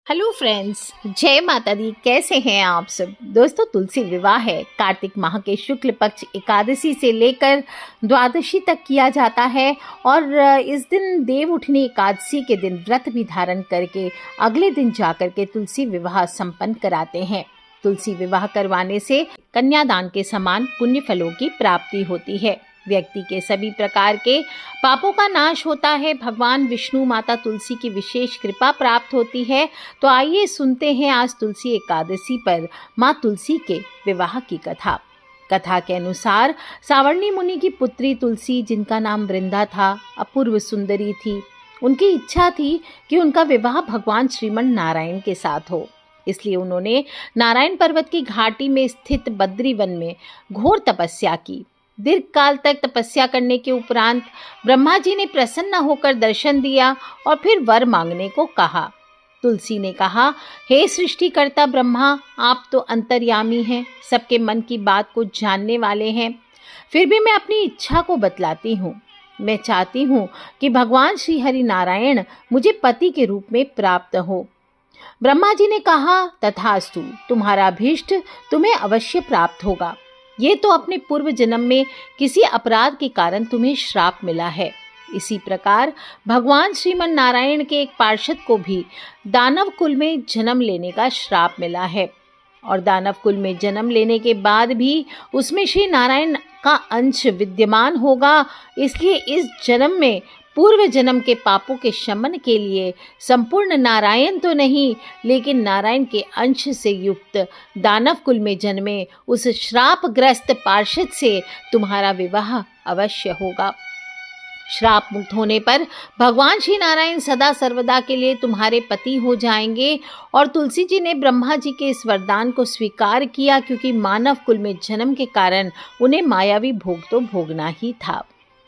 Hello friends, जय माता दी। कैसे हैं आप सब दोस्तों। तुलसी विवाह है कार्तिक माह के शुक्ल पक्ष एकादशी से लेकर द्वादशी तक किया जाता है और इस दिन देव उठनी एकादशी के दिन व्रत भी धारण करके अगले दिन जाकर के तुलसी विवाह संपन्न कराते हैं। तुलसी विवाह करवाने से कन्यादान के समान पुण्य फलों की प्राप्ति होती है। व्यक्ति के सभी प्रकार के पापों का नाश होता है। भगवान विष्णु माता तुलसी की विशेष कृपा प्राप्त होती है। तो आइए सुनते हैं आज तुलसी एकादशी पर माँ तुलसी के विवाह की कथा। कथा के अनुसार सावर्णी मुनि की पुत्री तुलसी, जिनका नाम वृंदा था, अपूर्व सुंदरी थी। उनकी इच्छा थी कि उनका विवाह भगवान श्रीमन नारायण के साथ हो। इसलिए उन्होंने नारायण पर्वत की घाटी में स्थित बद्री वन में घोर तपस्या की। दीर्घ काल तक तपस्या करने के उपरांत ब्रह्मा जी ने प्रसन्न होकर दर्शन दिया और फिर वर मांगने को कहा। तुलसी ने कहा, हे सृष्टिकर्ता ब्रह्मा, आप तो अंतर्यामी हैं, सबके मन की बात को जानने वाले हैं। फिर भी मैं अपनी इच्छा को बतलाती हूँ। मैं चाहती हूँ कि भगवान श्री हरि नारायण मुझे पति के रूप में प्राप्त हो। ब्रह्मा जी ने कहा, तथास्तु, तुम्हारा अभीष्ट तुम्हें अवश्य प्राप्त होगा। ये तो अपने पूर्व जन्म में किसी अपराध के कारण तुम्हें श्राप मिला है। इसी प्रकार भगवान श्रीमन नारायण के एक पार्षद को भी दानव कुल में जन्म लेने का श्राप मिला है और दानव कुल में जन्म लेने के बाद भी उसमें श्री नारायण का अंश विद्यमान होगा। इसलिए इस जन्म में पूर्व जन्म के पापों के शमन के लिए संपूर्ण नारायण तो नहीं, लेकिन नारायण के अंश से युक्त दानव कुल में जन्मे उस श्रापग्रस्त पार्षद से तुम्हारा विवाह अवश्य होगा। श्राप मुक्त होने पर भगवान श्री नारायण सदा सर्वदा के लिए तुम्हारे पति हो जाएंगे। और तुलसी जी ने ब्रह्मा जी के इस वरदान को स्वीकार किया, क्योंकि मानव कुल में जन्म के कारण उन्हें मायावी भोग तो भोगना ही था।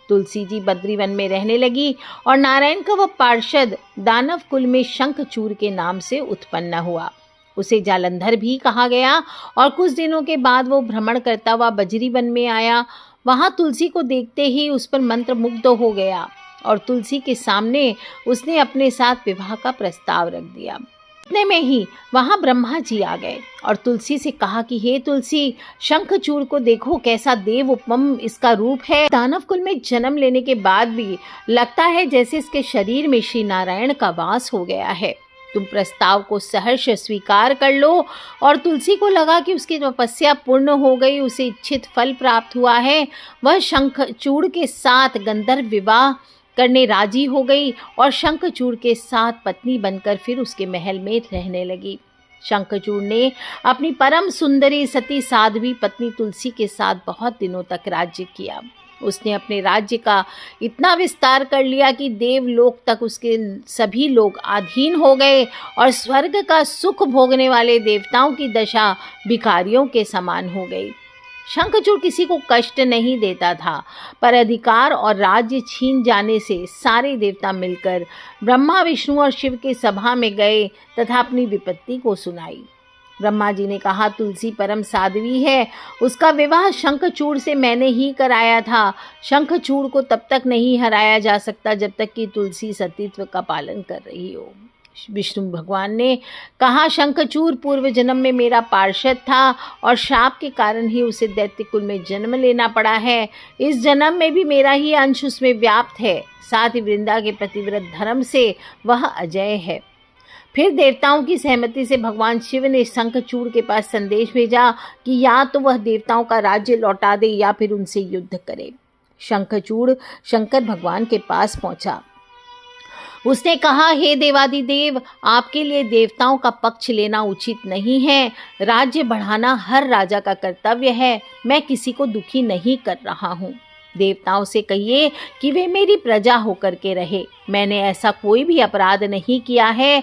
तुलसी जी बद्रीवन में रहने लगी और नारायण का वह पार्षद दानव कुल में शंखचूड़ के नाम से उत्पन्न हुआ। उसे जालंधर भी कहा गया और कुछ दिनों के बाद वो भ्रमण करता हुआ बजरी वन में आया। वहां तुलसी को देखते ही उस पर मंत्र मुग्ध हो गया और तुलसी के सामने उसने अपने साथ विवाह का प्रस्ताव रख दिया। इतने में ही वहां ब्रह्मा जी आ गए और तुलसी से कहा कि हे तुलसी, शंखचूड़ को देखो, कैसा देव उपम इसका रूप है। दानव कुल में जन्म लेने के बाद भी लगता है जैसे इसके शरीर में श्री नारायण का वास हो गया है। तुम प्रस्ताव को सहर्ष स्वीकार कर लो। और तुलसी को लगा कि उसकी तपस्या पूर्ण हो गई, उसे इच्छित फल प्राप्त हुआ है। वह शंखचूड़ के साथ गंधर्व विवाह करने राजी हो गई और शंखचूड़ के साथ पत्नी बनकर फिर उसके महल में रहने लगी। शंखचूड़ ने अपनी परम सुंदरी सती साध्वी पत्नी तुलसी के साथ बहुत दिनों तक राज्य किया। उसने अपने राज्य का इतना विस्तार कर लिया कि देवलोक तक उसके सभी लोग अधीन हो गए और स्वर्ग का सुख भोगने वाले देवताओं की दशा भिखारियों के समान हो गई। शंखचूड़ किसी को कष्ट नहीं देता था, पर अधिकार और राज्य छीन जाने से सारे देवता मिलकर ब्रह्मा, विष्णु और शिव के सभा में गए तथा अपनी विपत्ति को सुनाई। ब्रह्मा जी ने कहा, तुलसी परम साध्वी है, उसका विवाह शंखचूड़ से मैंने ही कराया था। शंखचूड़ को तब तक नहीं हराया जा सकता जब तक कि तुलसी सतीत्व का पालन कर रही हो। विष्णु भगवान ने कहा, शंखचूड़ पूर्व जन्म में मेरा पार्षद था और शाप के कारण ही उसे दैत्य कुल में जन्म लेना पड़ा है। इस जन्म में भी मेरा ही अंश उसमें व्याप्त है। साथ ही वृंदा के प्रतिव्रत धर्म से वह अजय है। फिर देवताओं की सहमति से भगवान शिव ने शंखचूड़ के पास संदेश भेजा कि या तो वह देवताओं का राज्य लौटा दे या फिर उनसे युद्ध करे। शंखचूड़ शंकर भगवान के पास पहुंचा। उसने कहा, हे देवादिदेव, आपके लिए देवताओं का पक्ष लेना उचित नहीं है। राज्य बढ़ाना हर राजा का कर्तव्य है। मैं किसी को दुखी नहीं कर रहा हूँ। देवताओं से कहिए कि वे मेरी प्रजा होकर के रहे। मैंने ऐसा कोई भी अपराध नहीं किया है।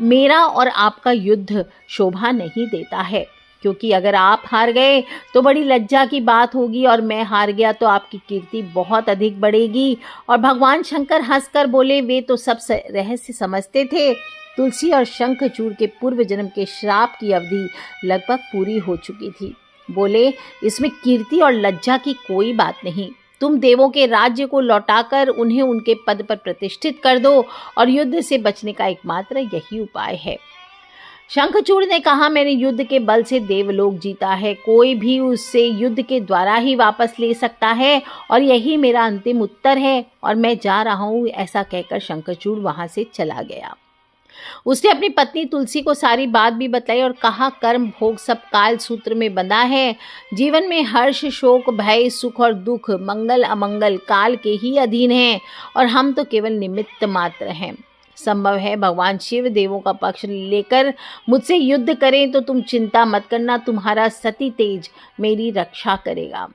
मेरा और आपका युद्ध शोभा नहीं देता है, क्योंकि अगर आप हार गए तो बड़ी लज्जा की बात होगी और मैं हार गया तो आपकी कीर्ति बहुत अधिक बढ़ेगी। और भगवान शंकर हंसकर बोले, वे तो सब रहस्य समझते थे। तुलसी और शंखचूड़ के पूर्व जन्म के श्राप की अवधि लगभग पूरी हो चुकी थी। बोले, इसमें कीर्ति और लज्जा की कोई बात नहीं। तुम देवों के राज्य को लौटाकर उन्हें उनके पद पर प्रतिष्ठित कर दो और युद्ध से बचने का एकमात्र यही उपाय है। शंखचूड़ ने कहा, मैंने युद्ध के बल से देवलोक जीता है, कोई भी उससे युद्ध के द्वारा ही वापस ले सकता है और यही मेरा अंतिम उत्तर है और मैं जा रहा हूँ। ऐसा कहकर शंखचूड़ वहां से चला गया। उसने अपनी पत्नी तुलसी को सारी बात भी बताई और कहा, कर्म भोग सब काल सूत्र में बंधा है। जीवन में हर्ष, शोक, भय, सुख और दुख, मंगल अमंगल काल के ही अधीन हैं और हम तो केवल निमित्त मात्र हैं। संभव है भगवान शिव देवों का पक्ष लेकर मुझसे युद्ध करें तो तुम चिंता मत करना, तुम्हारा सती तेज मेरी रक्षा करेगा।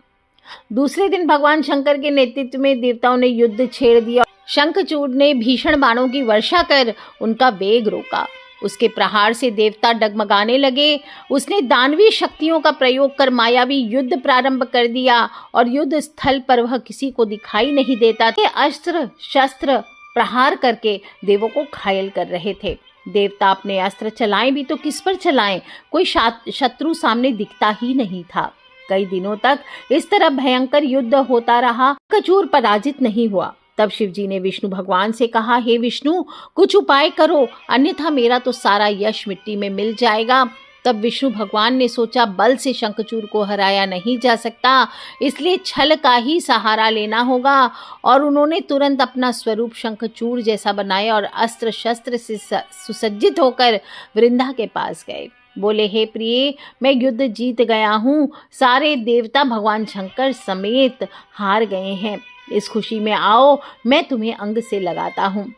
दूसरे दिन भगवान शंकर के नेतृत्व में देवताओं ने युद्ध छेड़ दिया। शंखचूड़ ने भीषण बाणों की वर्षा कर उनका वेग रोका। उसके प्रहार से देवता डगमगाने लगे। उसने दानवी शक्तियों का प्रयोग कर मायावी युद्ध प्रारंभ कर दिया और युद्ध स्थल पर वह किसी को दिखाई नहीं देता थे। अस्त्र शस्त्र प्रहार करके देवों को घायल कर रहे थे। देवता अपने अस्त्र चलाएं भी तो किस पर चलाएं, कोई शत्रु सामने दिखता ही नहीं था। कई दिनों तक इस तरह भयंकर युद्ध होता रहा। शंखचूड़ पराजित नहीं हुआ। तब शिवजी ने विष्णु भगवान से कहा, हे विष्णु, कुछ उपाय करो, अन्यथा मेरा तो सारा यश मिट्टी में मिल जाएगा। तब विष्णु भगवान ने सोचा, बल से शंखचूड़ को हराया नहीं जा सकता, इसलिए छल का ही सहारा लेना होगा। और उन्होंने तुरंत अपना स्वरूप शंखचूड़ जैसा बनाया और अस्त्र शस्त्र से सुसज्जित होकर वृंदा के पास गए। बोले, हे प्रिय, मैं युद्ध जीत गया हूँ। सारे देवता भगवान शंकर समेत हार गए हैं। इस खुशी में आओ, मैं तुम्हें अंग से लगाता हूँ।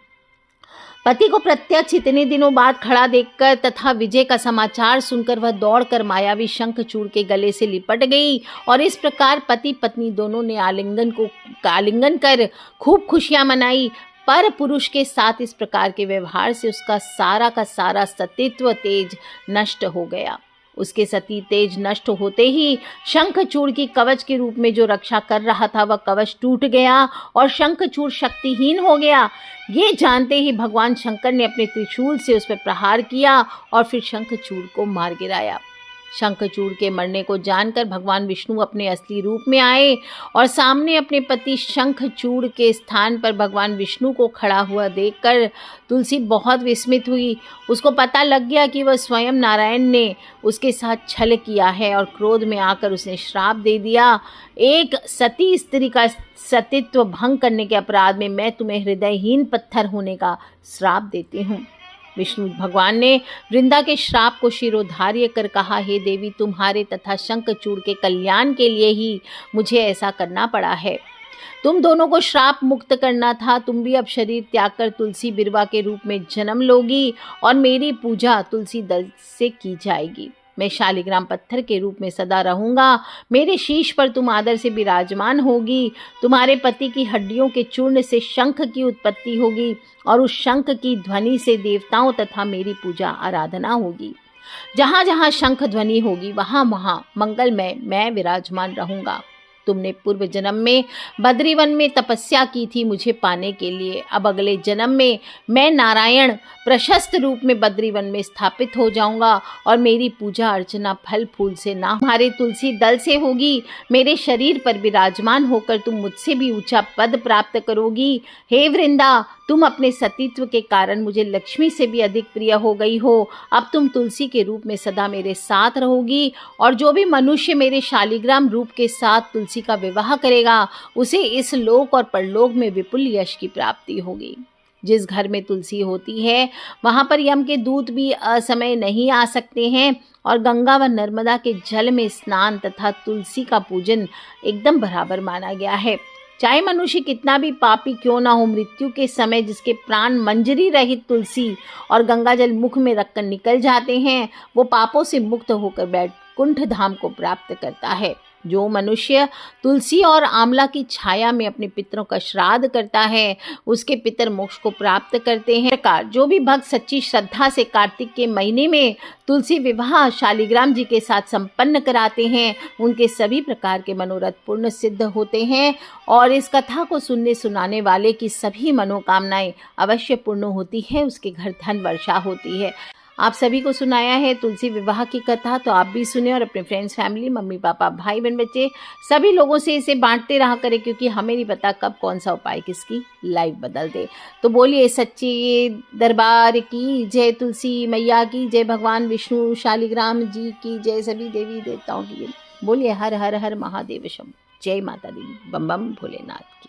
पति को प्रत्यक्ष इतने दिनों बाद खड़ा देखकर तथा विजय का समाचार सुनकर वह दौड़कर मायावी शंखचूड़ के गले से लिपट गई और इस प्रकार पति पत्नी दोनों ने आलिंगन कर खूब खुशियां मनाई। पर पुरुष के साथ इस प्रकार के व्यवहार से उसका सारा का सारा सतीत्व तेज नष्ट हो गया। उसके सती तेज नष्ट होते ही शंखचूड़ की कवच के रूप में जो रक्षा कर रहा था वह कवच टूट गया और शंखचूड़ शक्तिहीन हो गया। ये जानते ही भगवान शंकर ने अपने त्रिशूल से उस पर प्रहार किया और फिर शंखचूड़ को मार गिराया। शंखचूड़ के मरने को जानकर भगवान विष्णु अपने असली रूप में आए और सामने अपने पति शंखचूड़ के स्थान पर भगवान विष्णु को खड़ा हुआ देखकर तुलसी बहुत विस्मित हुई। उसको पता लग गया कि वह स्वयं नारायण ने उसके साथ छल किया है और क्रोध में आकर उसने श्राप दे दिया, एक सती स्त्री का सतीत्व भंग करने के अपराध में मैं तुम्हें हृदयहीन पत्थर होने का श्राप देती हूँ। विष्णु भगवान ने वृंदा के श्राप को शिरोधार्य कर कहा, हे देवी, तुम्हारे तथा शंखचूड़ के कल्याण के लिए ही मुझे ऐसा करना पड़ा है। तुम दोनों को श्राप मुक्त करना था। तुम भी अब शरीर त्याग कर तुलसी बिरवा के रूप में जन्म लोगी और मेरी पूजा तुलसी दल से की जाएगी। मैं शालिग्राम पत्थर के रूप में सदा रहूंगा। मेरे शीश पर तुम आदर से विराजमान होगी। तुम्हारे पति की हड्डियों के चूर्ण से शंख की उत्पत्ति होगी और उस शंख की ध्वनि से देवताओं तथा मेरी पूजा आराधना होगी। जहाँ जहाँ शंख ध्वनि होगी वहाँ वहाँ मंगलमय मैं विराजमान रहूंगा। तुमने पूर्व जन्म में बद्रीवन में तपस्या की थी मुझे पाने के लिए। अब अगले जन्म में मैं नारायण प्रशस्त रूप में बद्रीवन में स्थापित हो जाऊंगा और मेरी पूजा अर्चना फल फूल से ना हमारे तुलसी दल से होगी। मेरे शरीर पर विराजमान होकर तुम मुझसे भी ऊंचा पद प्राप्त करोगी। हे वृंदा, तुम अपने सतीत्व के कारण मुझे लक्ष्मी से भी अधिक प्रिय हो गई हो। अब तुम तुलसी के रूप में सदा मेरे साथ रहोगी और जो भी मनुष्य मेरे शालिग्राम रूप के साथ तुलसी का विवाह करेगा उसे इस लोक और परलोक में विपुल यश की प्राप्ति होगी। जिस घर में तुलसी होती है वहां पर यम के दूत भी असमय नहीं आ सकते हैं और गंगा व नर्मदा के जल में स्नान तथा तुलसी का पूजन एकदम बराबर माना गया है। चाहे मनुष्य कितना भी पापी क्यों ना हो, मृत्यु के समय जिसके प्राण मंजरी रहित तुलसी और गंगा जल मुख में रखकर निकल जाते हैं वो पापों से मुक्त होकर बैकुंठ धाम को प्राप्त करता है। जो मनुष्य तुलसी और आंवला की छाया में अपने पितरों का श्राद्ध करता है उसके पितर मोक्ष को प्राप्त करते हैं। प्रकार जो भी भक्त सच्ची श्रद्धा से कार्तिक के महीने में तुलसी विवाह शालिग्राम जी के साथ संपन्न कराते हैं उनके सभी प्रकार के मनोरथ पूर्ण सिद्ध होते हैं और इस कथा को सुनने सुनाने वाले की सभी मनोकामनाएं अवश्य पूर्ण होती है। उसके घर धन वर्षा होती है। आप सभी को सुनाया है तुलसी विवाह की कथा, तो आप भी सुने और अपने फ्रेंड्स, फैमिली, मम्मी पापा, भाई बहन, बच्चे सभी लोगों से इसे बांटते रहा करें, क्योंकि हमें नहीं पता कब कौन सा उपाय किसकी लाइफ बदल दे। तो बोलिए सच्ची दरबार की जय, तुलसी मैया की जय, भगवान विष्णु शालिग्राम जी की जय, सभी देवी देवताओं की। बोलिए हर हर हर महादेव शंभो। जय माता दी, बम बम भोलेनाथ की।